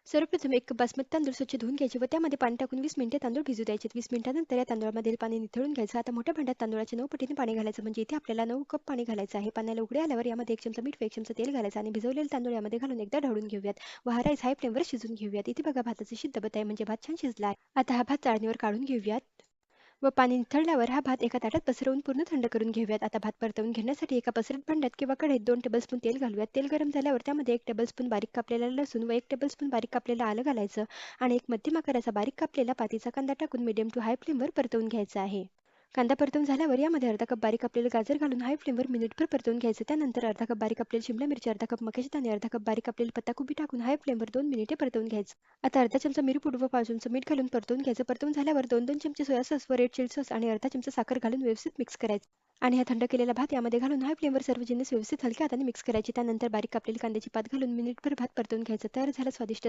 सर्वप्रथम एक कप बासमती तांदूळ स्वच्छ धुवून घ्यायचे व त्यामध्ये पाणी टाकून 20 मिनिटे तांदूळ भिजू द्यायचे. 20 मिनिटांनंतर या तांदूळामधील पाणी निथळून घ्यायचं. आता मोठ्या भांड्यात तांदूळाच्या 9 पटीने पाणी घालायचं. म्हणजे इथे आपल्याला 9 कप पाणी घालायचं आहे. पाण्याला उकळी आल्यावर यामध्ये 1 चमचा मीठ व 1 चमचा तेल घालायचं आणि भिजवलेले तांदूळ यामध्ये घालून एकदा ढवळून घेऊयात व हा राईस हाय फ्लेमवर शिजवून घेऊयात. इथे बघा भाताची शिट्टी बघताय म्हणजे भात छान शिजला आहे. आता हा भात चाळणीवर काढून घेऊयात व पाणी निथळल्यावर हा भात एका ताटात पसरवून पूर्ण थंड करून घेऊयात. आता भात परतवून घेण्यासाठी एका पसरट भांड्यात किंवा कढईत 2 टेबलस्पून तेल घालूयात. तेल गरम झाल्यावर त्यामध्ये 1 टेबलस्पून बारीक कापलेला लसूण व 1 टेबलस्पून बारीक कापलेलं आलं घालायचं आणि एक मध्यम आकाराचा बारीक कापलेला पातीचा कांदा टाकून मीडियम टू हाय फ्लेमवर परतवून घ्यायचा आहे. कांदा परतवून झाल्यावर यामध्ये अर्धा कप बारीक कापलेलं गाजर घालून हाय फ्लेमवर मिनिटभर परतवून घ्यायचं. त्यानंतर अर्धा कप बारीक कापलेली शिमला मिरची, अर्धा कप मक्याचे दाणे, अर्धा कप बारीक कापलेली पत्ताकोबी टाकून हाय फ्लेमवर 2 मिनिटे परतवून घ्यायचं. आता अर्धा चमचा मिरपूड व पाव चमचा मीठ घालून परतवून घ्यायचं. परतवून झाल्यावर 2-2 चमचे सोया सॉस व रेड चिली सॉस आणि अर्धा चमचा साखर घालून व्यवस्थित मिक्स करायचं आणि हा थंड केलेला भात यामध्ये घालून हाय फ्लेमवर सर्व जिन्नस व्यवस्थित हलक्या हाताने मिक्स करायचे. त्यानंतर बारीक कापलेली कांद्याची पात घालून मिनिटभर भात परतवून घ्यायचं. तयार झाला स्वादिष्ट